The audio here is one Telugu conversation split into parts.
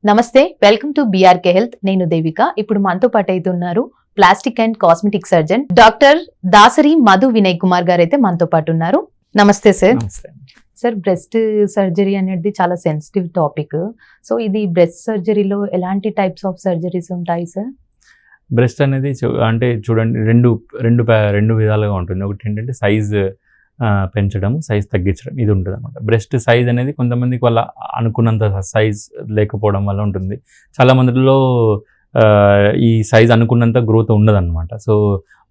నమస్తే, వెల్కమ్ టు బీఆర్కే హెల్త్. నేను దేవిక. ఇప్పుడు మనతో పాటు అయితే ఉన్నారు plastic and cosmetic surgeon doctor Dasari Madhu Vinay Kumar గారు అయితే మనతో పాటు ఉన్నారు. నమస్తే సార్. సార్, బ్రెస్ట్ సర్జరీ అనేది చాలా సెన్సిటివ్ టాపిక్. సో ఇది బ్రెస్ట్ సర్జరీలో ఎలాంటి టైప్స్ ఆఫ్ సర్జరీస్ ఉంటాయి సార్? బ్రెస్ట్ అనేది అంటే చూడండి, రెండు విధాలుగా ఉంటుంది. ఒకటి ఏంటంటే సైజ్ పెంచడం, సైజ్ తగ్గించడం, ఇది ఉంటుంది అనమాట. బ్రెస్ట్ సైజ్ అనేది కొంతమందికి వాళ్ళ అనుకున్నంత సైజ్ లేకపోవడం వల్ల ఉంటుంది. చాలా మందిలో ఈ సైజ్ అనుకున్నంత గ్రోత్ ఉండదన్నమాట. సో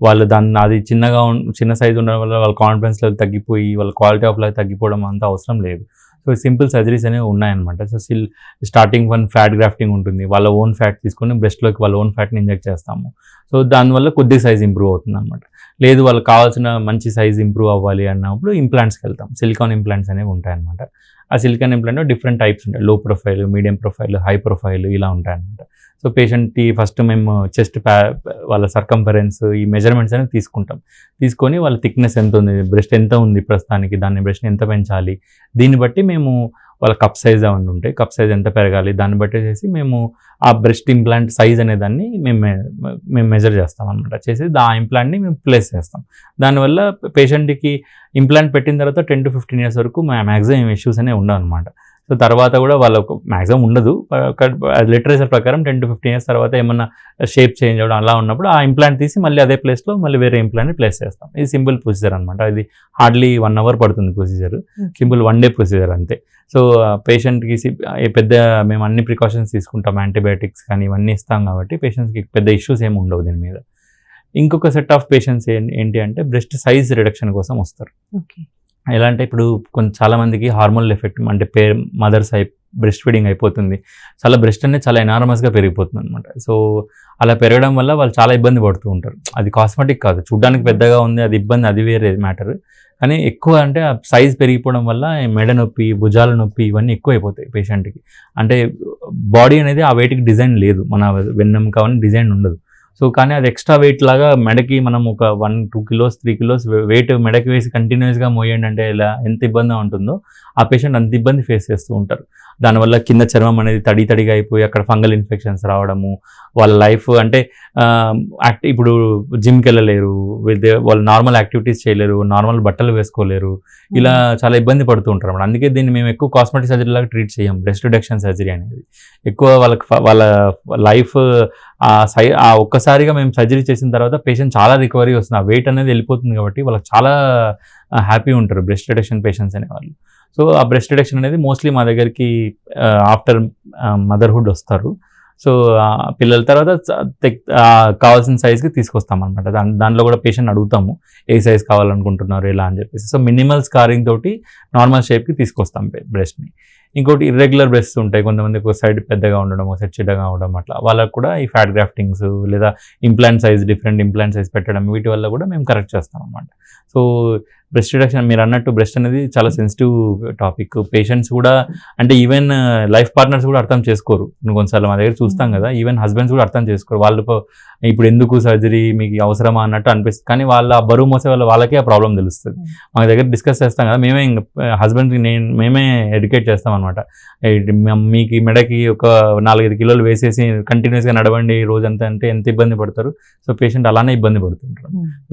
వాళ్ళు అది చిన్న సైజ్ ఉండడం వల్ల వాళ్ళ కాన్ఫిడెన్స్ లెవెల్ తగ్గిపోయి వాళ్ళ క్వాలిటీ ఆఫ్ లైఫ్ తగ్గిపోవడం అంత అవసరం లేదు. సో సింపుల్ సర్జరీస్ అనేవి ఉన్నాయన్నమాట. సో స్టార్టింగ్ ఫ్యాట్ గ్రాఫ్టింగ్ ఉంటుంది. వాళ్ళ ఓన్ ఫ్యాట్ తీసుకొని బ్రెస్ట్లోకి వాళ్ళ ఓన్ ఫ్యాట్ని ఇంజెక్ట్ చేస్తాము. సో దానివల్ల కొద్ది సైజ్ ఇంప్రూవ్ అవుతుంది అనమాట. లేదు వాళ్ళకి కావాల్సిన మంచి సైజ్ ఇంప్రూవ్ అవ్వాలి అన్నప్పుడు ఇంప్లాంట్స్కి వెళ్తాం. సిలికాన్ ఇంప్లాంట్స్ అనేవి ఉంటాయన్నమాట. ఆ సిలికాన్ ఇంప్లాంట్ డిఫరెంట్ టైప్స్ ఉంటాయి. లో profile, medium profile, high profile ఇలా ఉంటాయన్నమాట. సో పేషెంట్కి ఫస్ట్ మేము చెస్ట్ వాళ్ళ సర్కంఫరెన్స్ ఈ మెజర్మెంట్స్ అనేవి తీసుకొని వాళ్ళ థిక్నెస్ ఎంత ఉంది, బ్రెస్ట్ ఎంత ఉంది ప్రస్తుతానికి, దాన్ని బ్రెస్ట్ని ఎంత పెంచాలి, దీన్ని బట్టి మేము వాళ్ళ కప్ సైజ్ అవన్నీ ఉంటాయి, కప్ సైజ్ ఎంత పెరగాలి దాన్ని బట్టి చేసి మేము ఆ బ్రెస్ట్ ఇంప్లాంట్ సైజ్ అనే దాన్ని మేము మెజర్ చేస్తాం అనమాట. చేసి ఆ ఇంప్లాంట్ని మేము ప్లేస్ చేస్తాం. దానివల్ల పేషెంట్కి ఇంప్లాంట్ పెట్టిన తర్వాత 10 to 15 years వరకు మ్యాక్సిమం ఇష్యూస్ అనేవి ఉండవు అనమాట. సో తర్వాత కూడా వాళ్ళకు మ్యాక్సిమం ఉండదు. లిటరేచర్ ప్రకారం 10 to 15 years తర్వాత ఏమన్నా షేప్ చేంజ్ అవ్వడం అలా ఉన్నప్పుడు ఆ ఇంప్లాంట్ తీసి మళ్ళీ అదే ప్లేస్లో మళ్ళీ వేరే ఇంప్లాంట్ని ప్లేస్ చేస్తాం. ఇది సింపుల్ ప్రొసీజర్ అనమాట. ఇది హార్డ్లీ 1 hour పడుతుంది ప్రొసీజర్. సింపుల్ 1 day ప్రొసీజర్ అంతే. సో పేషెంట్కి మేము అన్ని ప్రికాషన్స్ తీసుకుంటాం, యాంటీబయాటిక్స్ కానీ ఇవన్నీ ఇస్తాం కాబట్టి పేషెంట్స్కి పెద్ద ఇష్యూస్ ఏమి ఉండవు దీని మీద. ఇంకొక సెట్ ఆఫ్ పేషెంట్స్ ఏంటి అంటే బ్రెస్ట్ సైజ్ రిడక్షన్ కోసం వస్తారు. ఎలా అంటే ఇప్పుడు చాలామందికి హార్మోనల్ ఎఫెక్ట్ అంటే మదర్స్ బ్రెస్ట్ ఫీడింగ్ అయిపోతుంది, చాలా బ్రెస్ట్ అనేది చాలా ఎనార్మస్గా పెరిగిపోతుంది అనమాట. సో అలా పెరగడం వల్ల వాళ్ళు చాలా ఇబ్బంది పడుతూ ఉంటారు. అది కాస్మెటిక్ కాదు, చూడ్డానికి పెద్దగా ఉంది, అది ఇబ్బంది, అది వేరే మ్యాటర్. కానీ ఎక్కువ అంటే ఆ సైజ్ పెరిగిపోవడం వల్ల మెడ నొప్పి, భుజాల నొప్పి ఇవన్నీ ఎక్కువ అయిపోతాయి పేషెంట్కి. అంటే బాడీ అనేది ఆ వెయిట్కి డిజైన్ లేదు, మన వెన్నెముక అవన్నీ డిజైన్ ఉండదు. సో కానీ అది ఎక్స్ట్రా వెయిట్ లాగా మెడకి మనం ఒక 1-2 kilos 3 kilos వెయిట్ మెడకి వేసి కంటిన్యూస్గా మోయండి అంటే ఇలా ఎంత ఇబ్బందిగా ఉంటుందో ఆ పేషెంట్ అంత ఇబ్బంది ఫేస్ చేస్తూ ఉంటారు. దానివల్ల కింద చర్మం అనేది తడిగా అయిపోయి అక్కడ ఫంగల్ ఇన్ఫెక్షన్స్ రావడము, వాళ్ళ లైఫ్ అంటే ఇప్పుడు జిమ్కి వెళ్ళలేరు, వాళ్ళు నార్మల్ యాక్టివిటీస్ చేయలేరు, నార్మల్ బట్టలు వేసుకోలేరు, ఇలా చాలా ఇబ్బంది పడుతూ ఉంటారు అన్నమాట. అందుకే దీన్ని మేము ఎక్కువ కాస్మెటిక్ సర్జరీ లాగా ట్రీట్ చేయం. బ్రెస్ట్ రిడక్షన్ సర్జరీ అనేది ఎక్కువ వాళ్ళ లైఫ్ ఒక్కసారిగా మేము సర్జరీ చేసిన తర్వాత పేషెంట్ చాలా రికవరీ వస్తుంది, ఆ వెయిట్ అనేది వెళ్ళిపోతుంది కాబట్టి వాళ్ళకి చాలా హ్యాపీ ఉంటారు బ్రెస్ట్ రిడక్షన్ పేషెంట్స్ అనేవాళ్ళు. సో ఆ బ్రెస్ట్ రిడక్షన్ అనేది మోస్ట్లీ మా దగ్గరికి ఆఫ్టర్ మదర్హుడ్ వస్తారు. సో పిల్లల తర్వాత కావాల్సిన సైజ్కి తీసుకొస్తాం అనమాట. దాంట్లో కూడా పేషెంట్ అడుగుతాము ఏ సైజ్ కావాలనుకుంటున్నారు ఎలా అని చెప్పేసి. సో మినిమల్ స్కారింగ్ తోటి నార్మల్ షేప్కి తీసుకొస్తాం బ్రెస్ట్ని. ఇంకోటి ఇర్రెగ్యులర్ బ్రెస్ట్స్ ఉంటాయి, కొంతమంది ఒక సైడ్ పెద్దగా ఉండడం, ఒక సైడ్ చిన్నగా ఉండడం, అట్లా వాళ్ళకు కూడా ఈ ఫ్యాట్ గ్రాఫ్టింగ్స్ లేదా డిఫరెంట్ ఇంప్లాంట్ సైజ్ పెట్టడం వీటి వల్ల కూడా మేము కరెక్ట్ చేస్తాం అన్నమాట. సో బ్రెస్ట్ రిడక్షన్ మీరు అన్నట్టు బ్రెస్ట్ అనేది చాలా సెన్సిటివ్ టాపిక్. పేషెంట్స్ కూడా అంటే ఈవెన్ లైఫ్ పార్ట్నర్స్ కూడా అర్థం చేసుకోరు. కొన్నిసార్లు మా దగ్గర చూస్తాం కదా, ఈవెన్ హస్బెండ్స్ కూడా అర్థం చేసుకోరు. వాళ్ళు ఇప్పుడు ఎందుకు సర్జరీ మీకు అవసరమా అన్నట్టు అనిపిస్తుంది, కానీ వాళ్ళ బరువు మోసే వాళ్ళకే ఆ ప్రాబ్లం తెలుస్తుంది. మా దగ్గర డిస్కస్ చేస్తాం కదా, హస్బెండ్కి మేమే ఎడ్యుకేట్ చేస్తాం అనమాట. మీకు మెడకి ఒక 4-5 kilos వేసేసి కంటిన్యూస్గా నడవండి రోజంతా అంటే ఎంత ఇబ్బంది పడతారు. సో పేషెంట్ అలానే ఇబ్బంది పడుతుంటారు.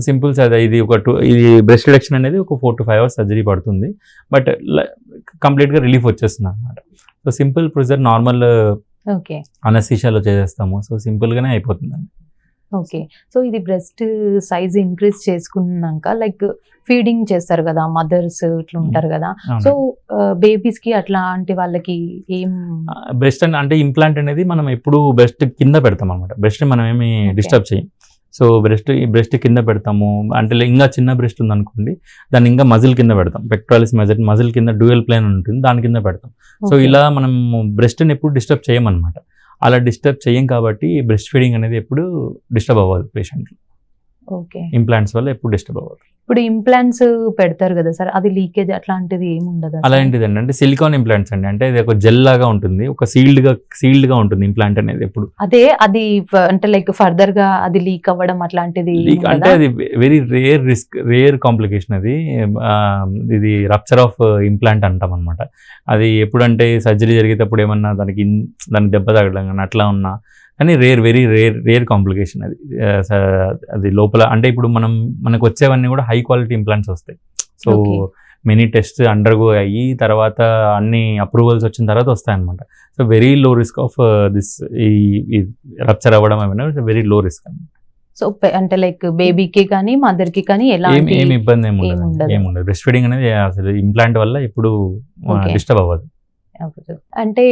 సింపుల్ ఇది ఇది బ్రెస్ట్ రిడక్షన్ అనేది ఒక 4 to 5 hours సర్జరీ పడుతుంది, బట్ కంప్లీట్గా రిలీఫ్ వచ్చేస్తుంది అనమాట. సో సింపుల్ ప్రొసీజర్, నార్మల్ అనస్థీషియాలో చేసేస్తాము. సో సింపుల్గానే అయిపోతుందండి. ఓకే. సో ఇది బ్రెస్ట్ సైజ్ ఇంక్రీజ్ చేసుకున్నాక లైక్ ఫీడింగ్ చేస్తారు కదా మదర్స్, ఇట్లా ఉంటారు కదా, సో బేబీస్ కి అట్లాంటి వాళ్ళకి ఏం బ్రెస్ట్ అంటే ఇంప్లాంట్ అనేది మనం ఎప్పుడు బ్రెస్ట్ కింద పెడతాం అనమాట. బ్రెస్ట్ మనం ఏమి డిస్టర్బ్ చేయం. సో బ్రెస్ట్ కింద పెడతాము. అంటే ఇంకా చిన్న బ్రెస్ట్ ఉందనుకోండి, దాన్ని ఇంకా మజిల్ కింద పెడతాం. పెక్టోరలిస్ మజిల్ కింద డ్యూయల్ ప్లేన్ ఉంటుంది, దాని కింద పెడతాం. సో ఇలా మనం బ్రెస్ట్ని ఎప్పుడు డిస్టర్బ్ చేయమన్నమాట. అలా డిస్టర్బ్ చేయం కాబట్టి బ్రెస్ట్ ఫీడింగ్ అనేది ఎప్పుడు డిస్టర్బ్ అవ్వదు పేషెంట్లు. ఓకే. ఇంప్లాంట్స్ వల్ల ఎప్పుడు డిస్టర్బ్ అవ్వదు. ఇప్పుడు ఇంప్లాంట్స్ పెడతారు కదా సార్, అది లీకేజ్ అట్లాంటిది ఏమి ఉండదు? అలాంటిదండి, అంటే సిలికాన్ ఇంప్లాంట్స్ అండి, అంటే ఇది ఒక జెల్ లాగా ఉంటుంది, ఒక సీల్డ్ గా ఉంటుంది ఇంప్లాంట్ అనేది ఎప్పుడు. అదే అది అంటే లైక్ ఫర్దర్ గా అది లీక్ అవ్వడం అట్లాంటిది లీక్ అంటే అది వెరీ రేర్ కాంప్లికేషన్ అది. ఇది రప్చర్ ఆఫ్ ఇంప్లాంట్ అంటాం అనమాట. అది ఎప్పుడంటే సర్జరీ జరిగేటప్పుడు ఏమన్నా దానికి దెబ్బ తగలడం కానీ అట్లా ఉన్నా, కానీ వెరీ రేర్ కాంప్లికేషన్ అది. అది లోపల అంటే ఇప్పుడు మనకు వచ్చేవన్నీ కూడా హై క్వాలిటీ ఇంప్లాంట్స్ వస్తాయి. సో మెనీ టెస్ట్ అండర్గో అయ్యి తర్వాత అన్ని అప్రూవల్స్ వచ్చిన తర్వాత వస్తాయన్నమాట. So very low risk of this ఈ రప్చర్ అవ్వడం ఏమైనా వెరీ లో రిస్క్ అనమాట. సో అంటే లైక్ బేబీకి కానీ మదర్ కి కానీ ఎలాంటి ఏమి ఇబ్బంది ఏముండదు. బ్రెస్ట్ ఫీడింగ్ అనేది అసలు ఇంప్లాంట్ వల్ల ఎప్పుడు డిస్టర్బ్ అవ్వదు. అంటే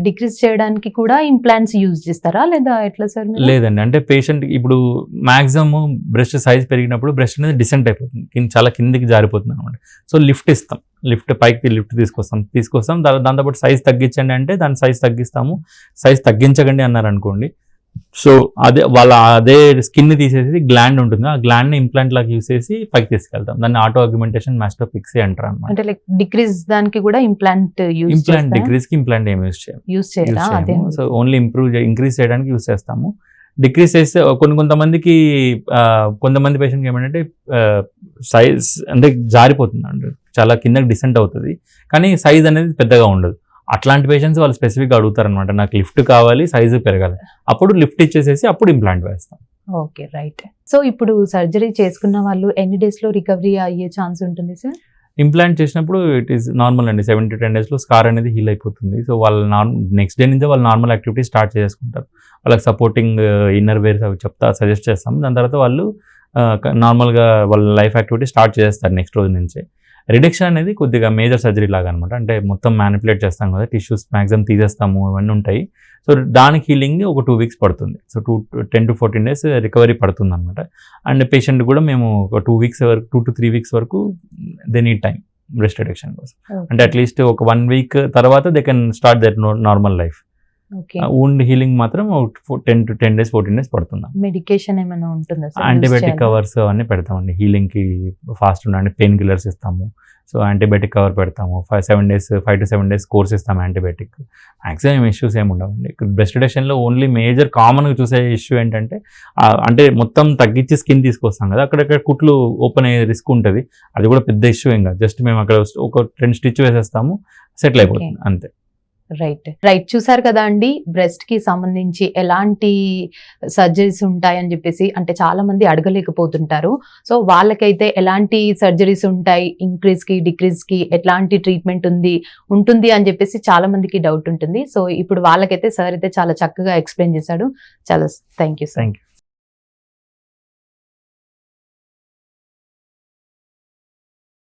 డిక్రీజ్ చేయడానికి కూడా ఇంప్లాంట్స్ యూజ్ చేస్తారా లేదా ఎట్లా సార్? లేదండి, అంటే పేషెంట్ ఇప్పుడు మాక్సిమం బ్రెస్ట్ సైజ్ పెరిగినప్పుడు బ్రెస్ట్ అనేది డిసెంట్ అయిపోతుంది, చాలా కిందికి జారిపోతుంది అనమాట. సో లిఫ్ట్ పైకి తీసుకొస్తాం దాంతోపాటు సైజ్ తగ్గించండి అంటే దాని సైజ్ తగ్గిస్తాము. సైజ్ తగ్గించకండి అన్నారు అనుకోండి, సో అదే స్కిన్ తీసేసి గ్లాండ్ ఉంటుంది, ఆ గ్లాండ్ ని ఇంప్లాంట్ లాగా యూస్ చేసి పైకి తీసుకెళ్తాం. దాన్ని ఆటో ఆగ్మెంటేషన్ మాస్టోపిక్సీ అంటారు అనమాట. అంటే లైక్ డిక్రీజ్ దానికి కూడా ఇంప్లాంట్ డిక్రీజ్ కి ఇంప్లాంట్ ఏమి యూస్ చేయము. సో ఓన్లీ ఇంక్రీజ్ చేయడానికి యూస్ చేస్తాము. డిక్రీజ్ చేస్తే కొంతమందికి కొంతమంది పేషెంట్కి ఏమంటే సైజ్ అంటే జారిపోతుంది అండి, చాలా కిందకి డిసెంట్ అవుతుంది, కానీ సైజ్ అనేది పెద్దగా ఉండదు. అట్లాంటి పేషెంట్స్ వాళ్ళు స్పెసిఫిక్గా అడుగుతారనమాట, నాకు లిఫ్ట్ కావాలి, సైజు పెరగాలి, అప్పుడు లిఫ్ట్ ఇచ్చేసేసి అప్పుడు ఇంప్లాంట్ వేస్తాం. Okay, right. సో ఇప్పుడు సర్జరీ చేసుకున్న వాళ్ళు ఎన్ని డేస్ లో రికవరీ అయ్యే ఛాన్స్ ఉంటుంది సార్? ఇంప్లాంట్ చేసినప్పుడు ఇట్ ఈస్ నార్మల్ అండి, 7 to 10 days స్కార్ అనేది హీల్ అయిపోతుంది. సో వాళ్ళు నెక్స్ట్ డే నుంచే వాళ్ళు నార్మల్ యాక్టివిటీ స్టార్ట్ చేసుకుంటారు. వాళ్ళకి సపోర్టింగ్ ఇన్నర్ వేర్స్ అవి సజెస్ట్ చేస్తాం. దాని తర్వాత వాళ్ళు నార్మల్గా వాళ్ళ లైఫ్ యాక్టివిటీ స్టార్ట్ చేస్తారు నెక్స్ట్ రోజు నుంచే. రిడక్షన్ అనేది కొద్దిగా మేజర్ సర్జరీ లాగా అనమాట, అంటే మొత్తం మ్యానిపులేట్ చేస్తాం కదా, టిష్యూస్ మ్యాక్సిమం తీసేస్తాము, ఇవన్నీ ఉంటాయి. సో దానికి హీలింగ్ ఒక 2 weeks పడుతుంది. సో 10 to 14 days రికవరీ పడుతుంది అనమాట. అండ్ పేషెంట్ కూడా మేము ఒక 2 weeks వరకు 2 to 3 weeks వరకు they need time breast reduction కోసం. అంటే అట్లీస్ట్ ఒక 1 week తర్వాత they can start their normal life. Wound healing మాత్రం 10 to 10 days 14 days పడుతుంది. మెడికేషన్ ఏమైనా ఉంటుందా? యాంటీబయాటిక్ కవర్స్ అవన్నీ పెడతామండి హీలింగ్ కి ఫాస్ట్ ఉండండి, పెయిన్ కిల్లర్స్ ఇస్తాము. సో యాంటీబయాటిక్ కవర్ పెడతాము, 5 to 7 days కోర్స్ ఇస్తాము యాంటీబయాటిక్. మ్యాక్సిమం ఇష్యూస్ ఏమి ఉండవండి. బ్రెస్ట్ రిడక్షన్లో ఓన్లీ మేజర్ కామన్గా చూసే ఇష్యూ ఏంటంటే అంటే మొత్తం తగ్గించి స్కిన్ తీసుకొస్తాం కదా, అక్కడక్కడ కుట్లు ఓపెన్ అయ్యే రిస్క్ ఉంటుంది. అది కూడా పెద్ద ఇష్యూ ఏం కాదు, జస్ట్ మేము అక్కడ ఒక 2 stitch వేసేస్తాము, సెటిల్ అయిపోతుంది అంతే. రైట్ చూసారు కదా అండి, బ్రెస్ట్ కి సంబంధించి ఎలాంటి సర్జరీస్ ఉంటాయని చెప్పేసి అంటే చాలా మంది అడగలేకపోతుంటారు. సో వాళ్ళకైతే ఎలాంటి సర్జరీస్ ఉంటాయి, ఇంక్రీజ్ కి డిక్రీజ్ కి ఎట్లాంటి ట్రీట్మెంట్ ఉంటుంది అని చెప్పేసి చాలా మందికి డౌట్ ఉంటుంది. సో ఇప్పుడు వాళ్ళకైతే సార్ అయితే చాలా చక్కగా ఎక్స్ప్లెయిన్ చేశాడు. చాలా థ్యాంక్ యూ.